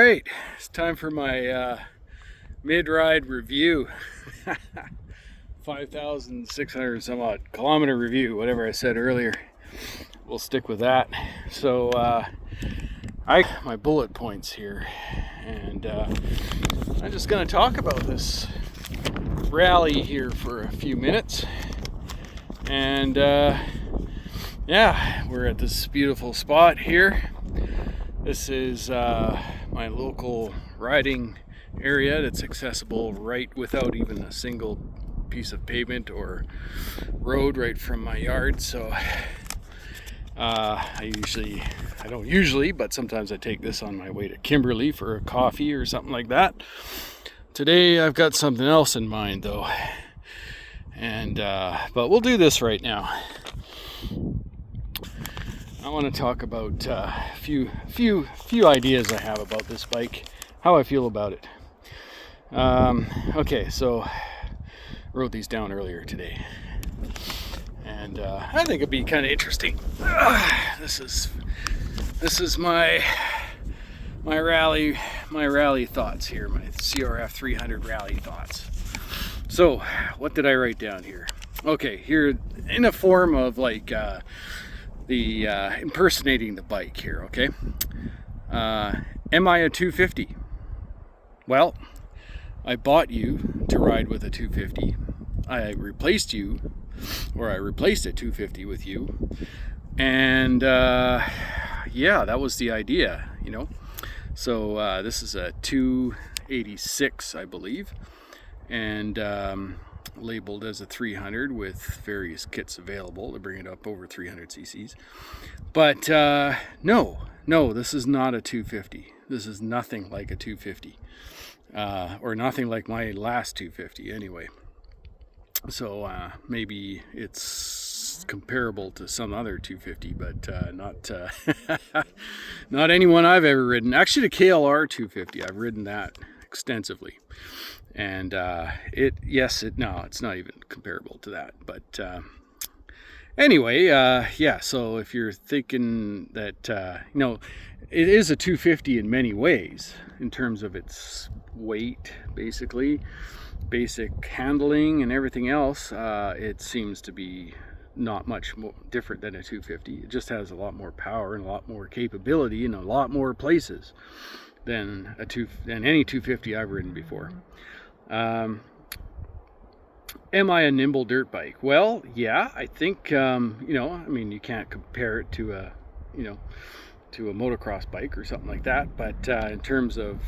right, it's time for my mid-ride review. 5,600 some odd kilometer review, whatever I said earlier. We'll stick with that. So I my bullet points here, and I'm just going to talk about this rally here for a few minutes. And yeah, we're at this beautiful spot here. This is my local riding area that's accessible right without even a single piece of pavement or road right from my yard. So I don't usually, but sometimes I take this on my way to Kimberley for a coffee or something like that. Today I've got something else in mind though, and but we'll do this right now. I want to talk about a few ideas I have about this bike, how I feel about it. Okay, so I wrote these down earlier today, and I think it'd be kind of interesting. This is my rally thoughts here, my CRF300 rally thoughts. So, what did I write down here? Okay, here in a form of like the impersonating the bike here, okay? Am I a 250? Well, I bought you to ride with a 250. I replaced a 250 with you. And yeah, that was the idea, you know? So this is a 286, I believe. And labeled as a 300 with various kits available to bring it up over 300 cc's. But no, this is not a 250. This is nothing like a 250, or nothing like my last 250 anyway. So maybe it's comparable to some other 250, but not anyone I've ever ridden. Actually, the KLR 250, I've ridden that extensively. And it's not even comparable to that. But anyway, yeah, so if you're thinking that, it is a 250 in many ways in terms of its weight, basically, basic handling and everything else, it seems to be not much more different than a 250. It just has a lot more power and a lot more capability in a lot more places than any 250 I've ridden before. Am I a nimble dirt bike? Well, yeah, I think, you can't compare it to a motocross bike or something like that. But in terms of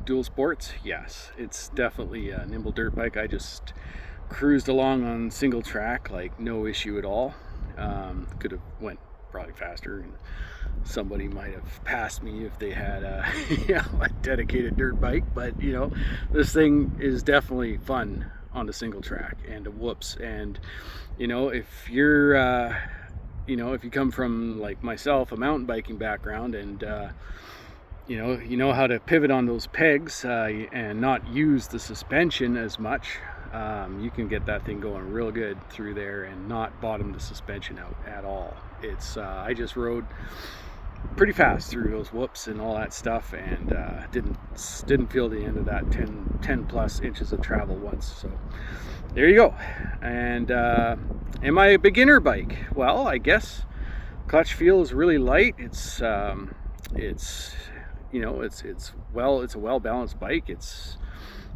dual sports, yes, it's definitely a nimble dirt bike. I just cruised along on single track, like no issue at all. Could have went probably faster, and somebody might have passed me if they had a dedicated dirt bike. But this thing is definitely fun on a single track and a whoops. And if you're if you come from, like myself, a mountain biking background, and you know how to pivot on those pegs and not use the suspension as much, you can get that thing going real good through there and not bottom the suspension out at all. It's I just rode pretty fast through those whoops and all that stuff, and didn't feel the end of that 10 plus inches of travel once. So there you go. And am I a beginner bike? Well, I guess clutch feel is really light. It's a well balanced bike. It's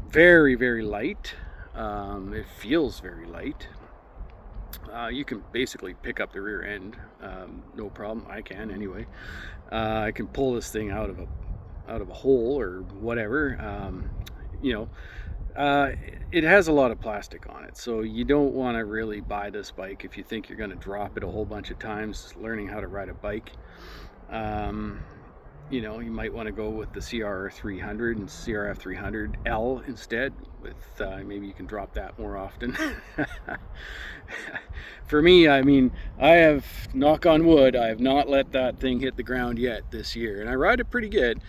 very, very light. It feels very light. You can basically pick up the rear end, no problem. I can anyway. I can pull this thing out of a hole or whatever. It has a lot of plastic on it, so you don't want to really buy this bike if you think you're going to drop it a whole bunch of times learning how to ride a bike. You might want to go with the CRF300 and CRF300L instead. With maybe you can drop that more often. For me, I mean, I have, knock on wood, I have not let that thing hit the ground yet this year, and I ride it pretty good.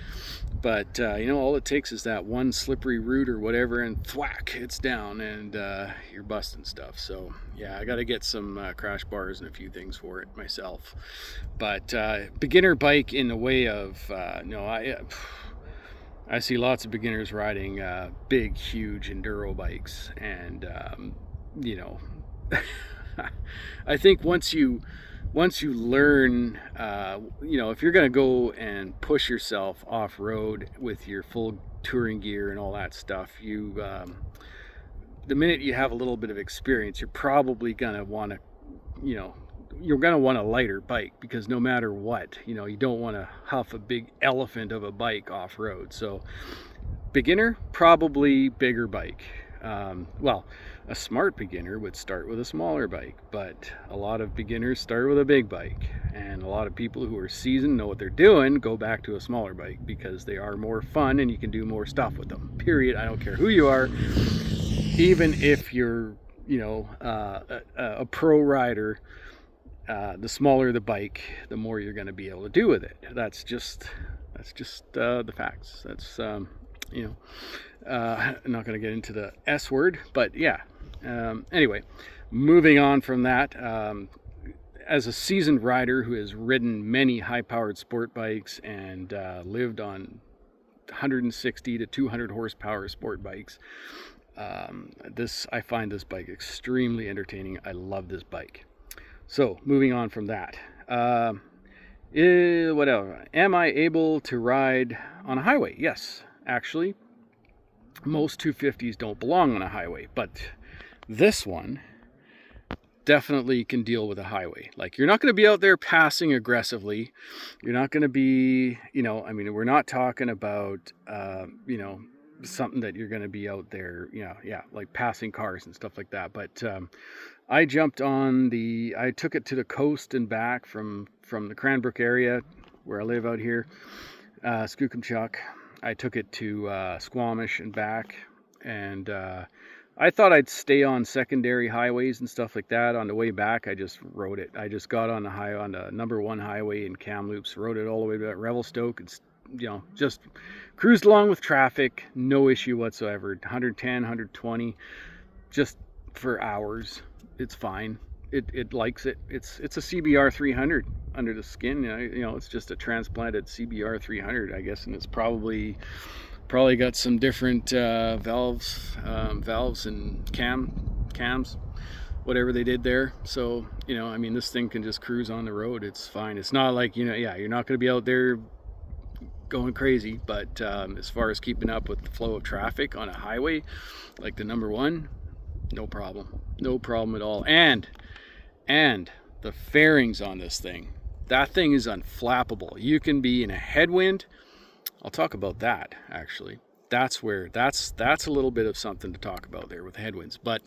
But all it takes is that one slippery root or whatever, and thwack, it's down, and you're busting stuff. So yeah, I got to get some crash bars and a few things for it myself. But beginner bike in the way of I see lots of beginners riding big, huge enduro bikes, and you know, I think once you learn, you know, if you're going to go and push yourself off road with your full touring gear and all that stuff, you the minute you have a little bit of experience, you're probably going to want to, you know, you're going to want a lighter bike, because no matter what, you know, you don't want to huff a big elephant of a bike off road. So beginner, probably bigger bike. Well, a smart beginner would start with a smaller bike, but a lot of beginners start with a big bike, and a lot of people who are seasoned, know what they're doing, go back to a smaller bike because they are more fun and you can do more stuff with them, period. I don't care who you are, even if you're, you know, a pro rider. The smaller the bike, the more you're going to be able to do with it. That's just the facts. That's you know, I'm not going to get into the S word, but yeah. Anyway, moving on from that, as a seasoned rider who has ridden many high-powered sport bikes and lived on 160 to 200 horsepower sport bikes, I find this bike extremely entertaining. I love this bike. So, moving on from that, whatever. Am I able to ride on a highway? Yes, actually. Most 250s don't belong on a highway, but this one definitely can deal with a highway. Like, you're not going to be out there passing aggressively. You're not going to be, you know, I mean, we're not talking about, you know, something that you're going to be out there, you know, yeah, like passing cars and stuff like that. But I jumped on I took it to the coast and back from the Cranbrook area where I live out here, Skookumchuck. I took it to Squamish and back, and I thought I'd stay on secondary highways and stuff like that. On the way back, I just rode it. I just got on the number 1 highway in Kamloops, rode it all the way to Revelstoke, and, you know, just cruised along with traffic, no issue whatsoever. 110, 120, just for hours. It's fine. It likes it. It's a CRF300 under the skin. You know, it's just a transplanted CRF300, I guess, and it's probably got some different valves and cams, whatever they did there. So, you know, I mean, this thing can just cruise on the road. It's fine. It's not like, you know, yeah, you're not going to be out there going crazy, but as far as keeping up with the flow of traffic on a highway like the number 1, no problem at all. And the fairings on this thing, that thing is unflappable. You can be in a headwind. I'll talk about that, actually. That's a little bit of something to talk about there with headwinds, but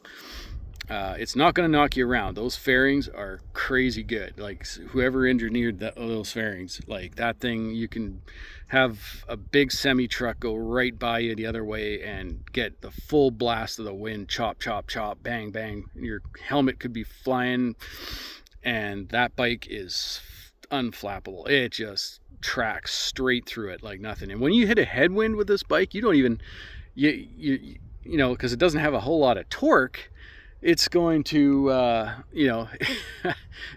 it's not going to knock you around. Those fairings are crazy good. Like, whoever engineered those fairings, like, that thing, you can have a big semi truck go right by you the other way and get the full blast of the wind, chop, chop, chop, bang, bang. Your helmet could be flying, and that bike is unflappable. It just tracks straight through it like nothing. And when you hit a headwind with this bike, you don't even, you know, because it doesn't have a whole lot of torque, it's going to, you know,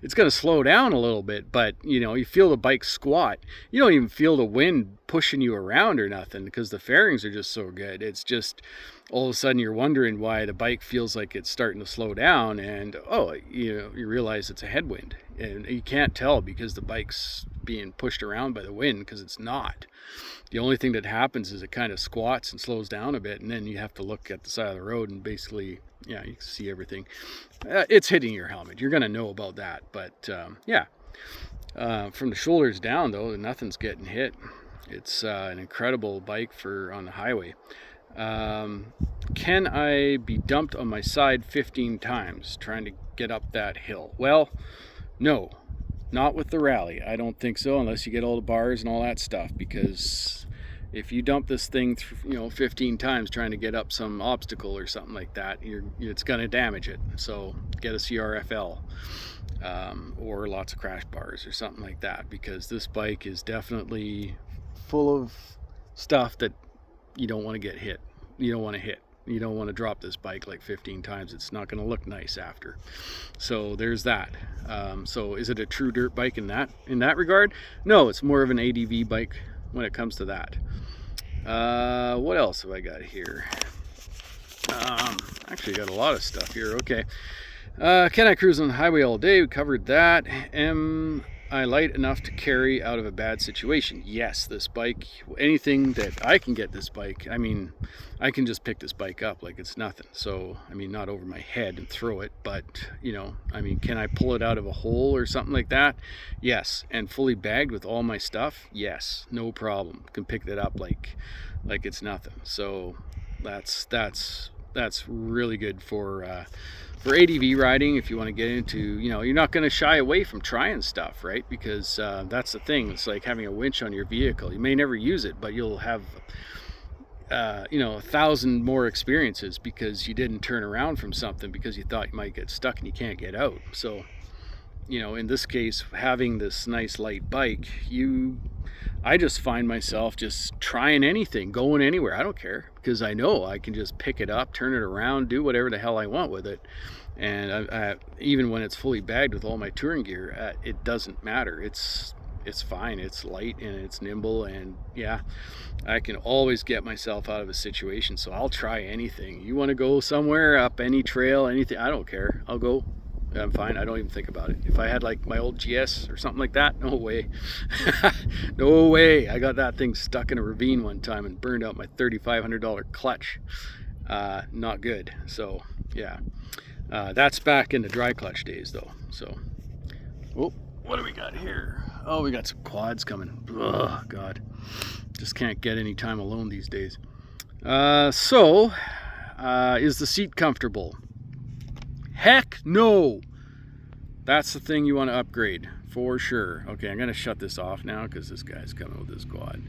it's going to slow down a little bit, but, you know, you feel the bike squat. You don't even feel the wind pushing you around or nothing, because the fairings are just so good. It's just, all of a sudden you're wondering why the bike feels like it's starting to slow down, and, oh, you know, you realize it's a headwind. And you can't tell because the bike's being pushed around by the wind, because it's not. The only thing that happens is it kind of squats and slows down a bit, and then you have to look at the side of the road and basically, yeah, you can see everything. It's hitting your helmet. You're going to know about that. But, yeah, from the shoulders down, though, nothing's getting hit. It's an incredible bike for on the highway. Can I be dumped on my side 15 times trying to get up that hill? Well, no, not with the rally. I don't think so, unless you get all the bars and all that stuff, because if you dump this thing, you know, 15 times trying to get up some obstacle or something like that, it's going to damage it. So get a CRF300L, or lots of crash bars or something like that, because this bike is definitely full of stuff that you don't want to get hit. You don't want to hit. You don't want to drop this bike like 15 times. It's not going to look nice after. So there's that. So is it a true dirt bike in that regard? No, it's more of an ADV bike when it comes to that. What else have I got here? Actually got a lot of stuff here. Okay. Can I cruise on the highway all day? We covered that. Am I light enough to carry out of a bad situation? Yes, this bike, anything that I can get this bike, I mean, I can just pick this bike up like it's nothing. So, I mean, not over my head and throw it, but, you know, I mean, can I pull it out of a hole or something like that? Yes. And fully bagged with all my stuff? Yes, no problem. Can pick that up like it's nothing. So that's really good for ADV riding. If you want to get into, you know, you're not going to shy away from trying stuff, right? Because that's the thing. It's like having a winch on your vehicle. You may never use it, but you'll have you know, 1,000 more experiences because you didn't turn around from something because you thought you might get stuck and you can't get out. So, you know, in this case, having this nice light bike, I just find myself just trying anything, going anywhere. I don't care, because I know I can just pick it up, turn it around, do whatever the hell I want with it. And even when it's fully bagged with all my touring gear, it doesn't matter. It's fine. It's light and it's nimble, and yeah, I can always get myself out of a situation. So I'll try anything. You want to go somewhere, up any trail, anything, I don't care. I'll go. I'm fine. I don't even think about it. If I had like my old GS or something like that, no way. No way. I got that thing stuck in a ravine one time and burned out my $3,500 clutch. Not good. So yeah, that's back in the dry clutch days though. So, oh, what do we got here? Oh, we got some quads coming. Oh God, just can't get any time alone these days. So is the seat comfortable? Heck no! That's the thing you want to upgrade for sure. Okay, I'm going to shut this off now because this guy's coming with his quad.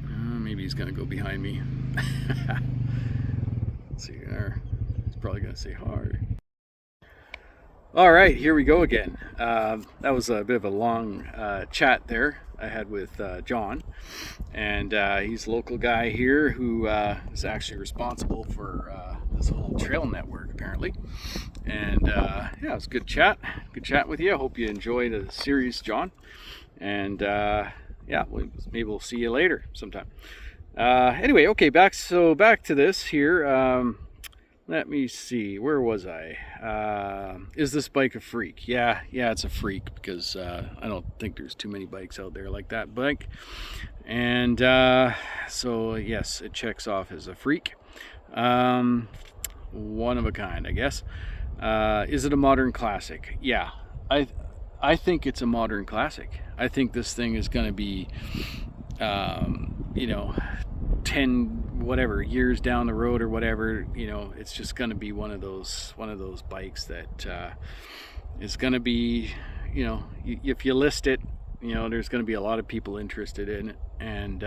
Maybe he's going to go behind me. Let's see there. He's probably going to say hard. All right, here we go again. That was a bit of a long chat there I had with John, and he's a local guy here who is actually responsible for this whole trail network apparently. And yeah, it was a good chat with you. I hope you enjoyed the series, John, and yeah, maybe we'll see you later sometime. Anyway, okay, back to this here. Let me see, where was I? Is this bike a freak? Yeah, it's a freak, because I don't think there's too many bikes out there like that bike. And so yes, it checks off as a freak. One of a kind, I guess. Is it a modern classic? Yeah, I think it's a modern classic. I think this thing is going to be, you know, 10 whatever years down the road or whatever, you know, it's just going to be one of those bikes that is going to be, you know, if you list it, you know, there's going to be a lot of people interested in it. And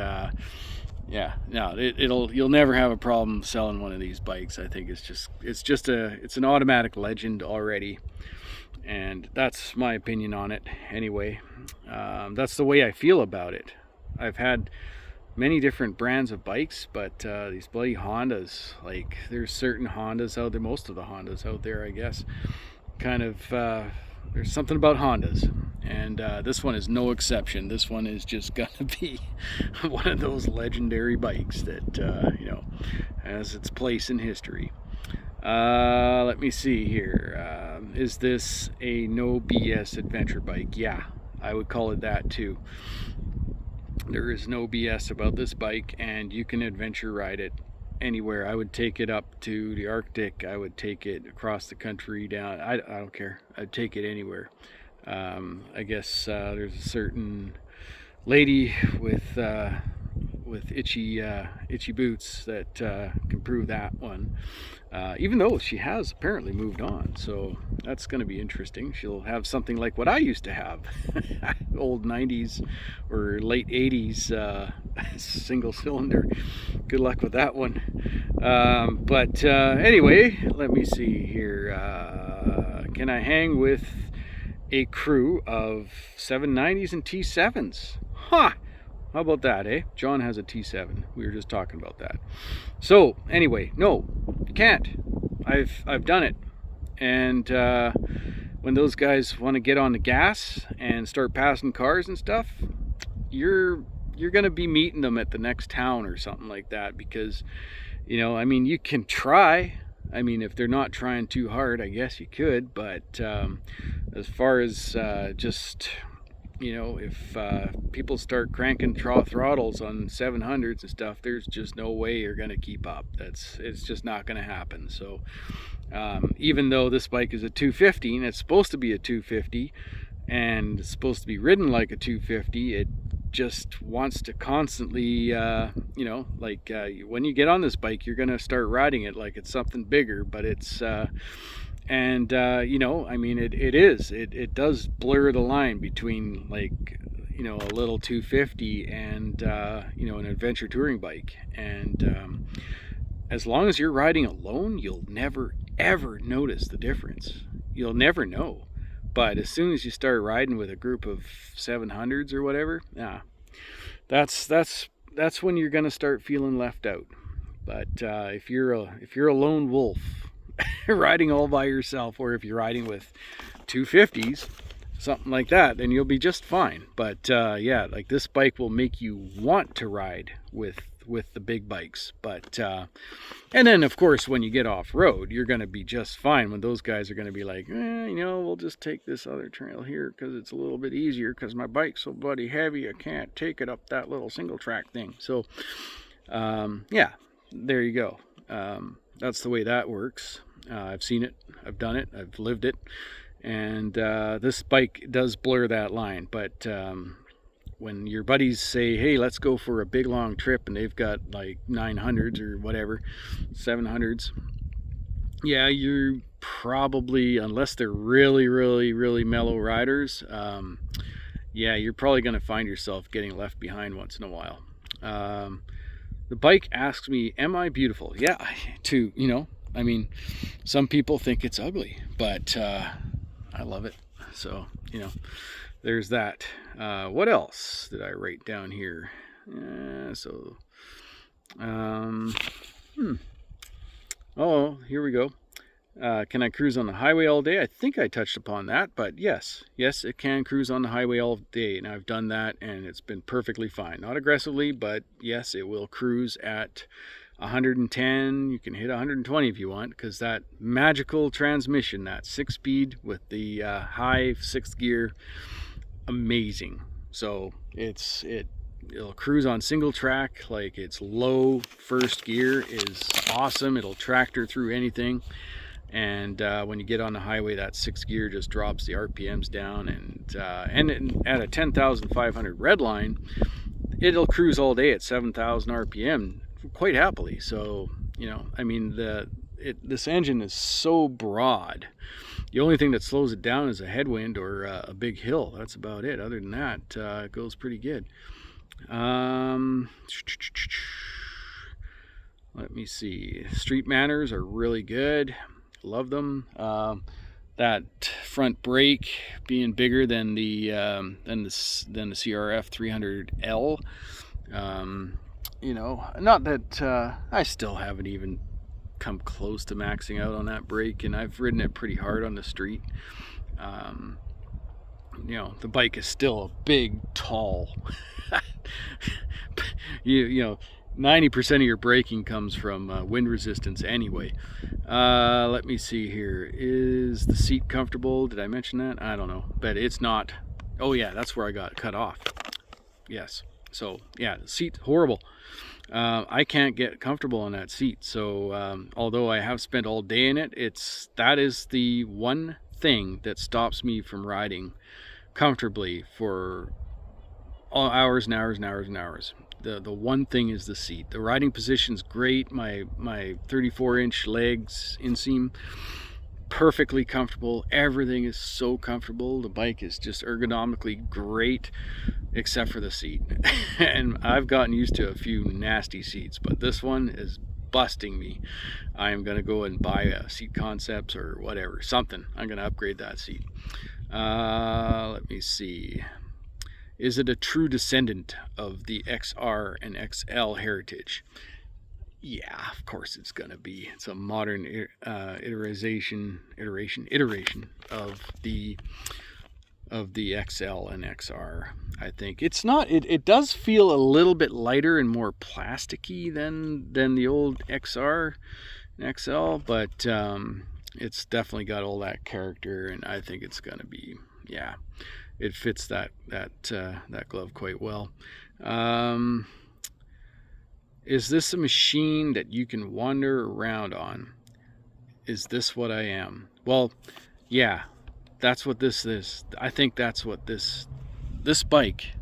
yeah, no, you'll never have a problem selling one of these bikes. I think it's an automatic legend already, and that's my opinion on it anyway. That's the way I feel about it. I've had many different brands of bikes, but these bloody Hondas, like, there's certain Hondas out there, most of the Hondas out there, I guess, kind of there's something about Hondas, and this one is no exception. This one is just gonna be one of those legendary bikes that you know, has its place in history. Let me see here. Is this a no BS adventure bike? Yeah, I would call it that too. There is no BS about this bike, and you can adventure ride it anywhere. I would take it up to the Arctic. I would take it across the country, down. I don't care. I'd take it anywhere. I guess there's a certain lady with itchy boots that can prove that one. Even though she has apparently moved on, so that's going to be interesting. She'll have something like what I used to have, old 90s or late 80s single cylinder. Good luck with that one. But anyway, let me see here. Can I hang with a crew of 790s and T7s? Huh! How about that, eh? John has a T7. We were just talking about that. So anyway, no, you can't. I've done it. And when those guys want to get on the gas and start passing cars and stuff, you're you're gonna be meeting them at the next town or something like that, because, you know, I mean, you can try. I mean, if they're not trying too hard, I guess you could. But as far as just, you know, if people start cranking throttles on 700s and stuff, there's just no way you're going to keep up. It's just not going to happen. So even though this bike is a 250 and it's supposed to be a 250 and it's supposed to be ridden like a 250, it just wants to constantly, you know, like when you get on this bike, you're going to start riding it like it's something bigger, but it's you know, I mean, it does blur the line between, like, you know, a little 250 and you know, an adventure touring bike. And as long as you're riding alone, you'll never ever notice the difference. You'll never know. But as soon as you start riding with a group of 700s or whatever, that's when you're gonna start feeling left out. But if you're a lone wolf riding all by yourself, or if you're riding with 250s, something like that, then you'll be just fine. But yeah, like, this bike will make you want to ride with the big bikes. But and then of course when you get off road, you're going to be just fine when those guys are going to be like, you know, we'll just take this other trail here because it's a little bit easier because my bike's so bloody heavy I can't take it up that little single track thing. So yeah, there you go. That's the way that works. I've seen it, I've done it, I've lived it, and this bike does blur that line. But when your buddies say, hey, let's go for a big long trip, and they've got like 900s or whatever, 700s, yeah, you're probably, unless they're really, really, really mellow riders, yeah, you're probably going to find yourself getting left behind once in a while. The bike asks me, am I beautiful? Yeah, too, you know, I mean, some people think it's ugly, but I love it. So, you know, there's that. What else did I write down here? Oh, here we go. Can I cruise on the highway all day? I think I touched upon that, but yes, it can cruise on the highway all day, and I've done that, and it's been perfectly fine. Not aggressively, but yes, it will cruise at 110. You can hit 120 if you want, because that magical transmission, that 6-speed with the high 6th gear, amazing. So it'll cruise on single track, like its low first gear is awesome. It'll tractor through anything. And when you get on the highway, that 6th gear just drops the RPMs down, and at a 10,500 red line, it'll cruise all day at 7,000 RPM quite happily. So, you know, I mean, this engine is so broad. The only thing that slows it down is a headwind or a big hill. That's about it. Other than that, it goes pretty good. Let me see. Street manners are really good. Love them. That front brake being bigger than the CRF300L. You know, not that I still haven't even come close to maxing out on that brake, and I've ridden it pretty hard on the street. You know, the bike is still a big, tall. you know, 90% of your braking comes from wind resistance anyway. Let me see here. Is the seat comfortable? Did I mention that? I don't know, but it's not. Oh yeah, that's where I got cut off. Yes. So yeah, the seat's horrible. I can't get comfortable on that seat. So although I have spent all day in it, that is the one thing that stops me from riding comfortably for all hours and hours and hours and hours. The one thing is the seat. The riding position's great. My 34-inch legs, inseam, perfectly comfortable. Everything is so comfortable. The bike is just ergonomically great, except for the seat. And I've gotten used to a few nasty seats, but this one is busting me. I am going to go and buy a Seat Concepts or whatever, something. I'm going to upgrade that seat. Let me see. Is it a true descendant of the XR and XL heritage? Yeah, of course it's going to be. It's a modern iteration of the of the XL and XR. I think it's not. It does feel a little bit lighter and more plasticky than the old XR and XL, but it's definitely got all that character, and I think it's gonna be, yeah, it fits that glove quite well. Is this a machine that you can wander around on? Is this what I am? Well, yeah, that's what this is. I think that's what this bike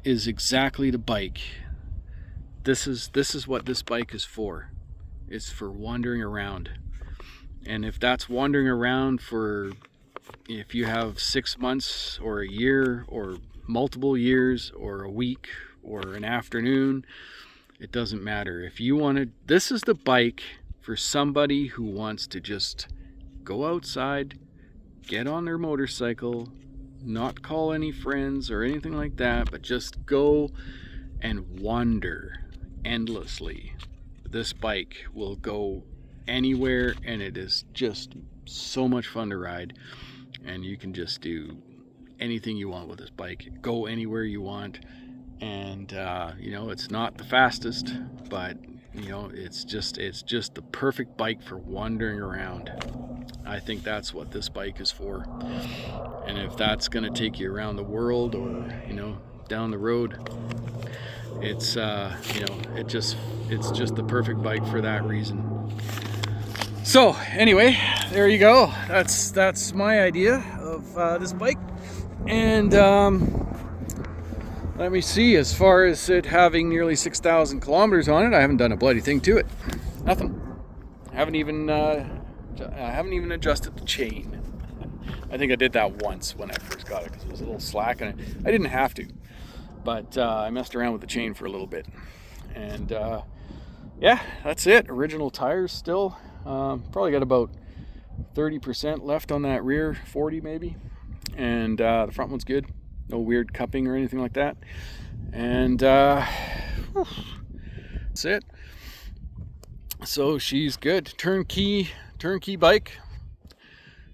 is, exactly the bike. This is what this bike is for. It's for wandering around. And if that's wandering around for, if you have 6 months or a year or multiple years or a week or an afternoon, it doesn't matter. If you want to, this is the bike for somebody who wants to just go outside, get on their motorcycle, not call any friends or anything like that, but just go and wander endlessly. This bike will go anywhere, and it is just so much fun to ride, and you can just do anything you want with this bike, go anywhere you want. And you know, it's not the fastest, but you know, it's just the perfect bike for wandering around. I think that's what this bike is for. And if that's going to take you around the world, or you know, down the road, it's you know, it's just the perfect bike for that reason. So anyway, there you go. That's my idea of this bike. And let me see, as far as it having nearly 6,000 kilometers on it, I haven't done a bloody thing to it. Nothing. I haven't even adjusted the chain. I think I did that once when I first got it because it was a little slack, and I didn't have to. But I messed around with the chain for a little bit. And yeah, that's it. Original tires still. Probably got about 30% left on that rear, 40 maybe. And the front one's good. No weird cupping or anything like that. And that's it. So she's good. Turnkey bike.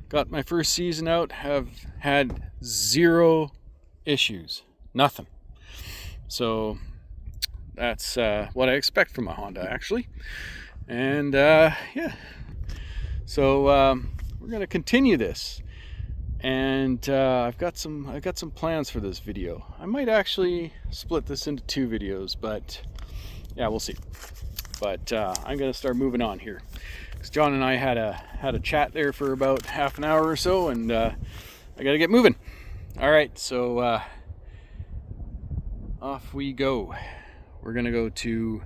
Got my first season out. Have had 0 issues. Nothing. So that's what I expect from a Honda, actually. And yeah. So we're gonna continue this. And I've got some plans for this video. I might actually split this into 2 videos, but yeah, we'll see. But I'm gonna start moving on here, because John and I had a chat there for about half an hour or so, and I gotta get moving. All right, so off we go. We're gonna go to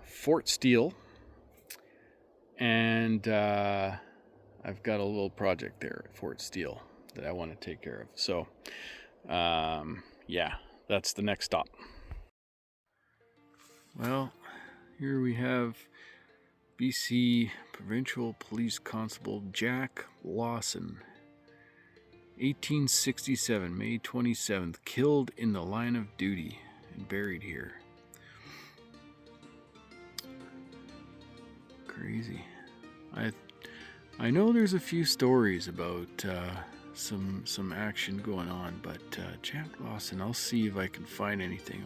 Fort Steele, and I've got a little project there at Fort Steele that I want to take care of. So, yeah, that's the next stop. Well, here we have BC Provincial Police Constable Jack Lawson, 1867, May 27th, killed in the line of duty and buried here. Crazy. I know there's a few stories about some action going on, but Jack Lawson, I'll see if I can find anything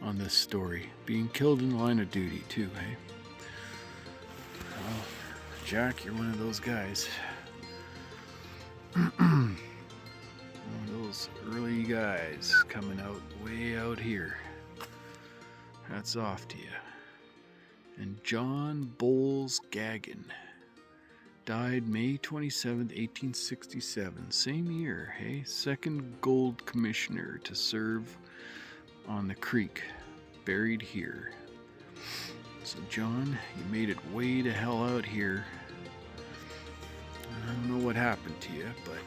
on this story. Being killed in the line of duty too, hey? Well, Jack, you're one of those guys. One of those early guys coming out way out here. Hats off to you. And John Bowles Gaggin died May 27th, 1867. Same year, hey? Second gold commissioner to serve on the creek. Buried here. So John, you made it way to hell out here. I don't know what happened to you, but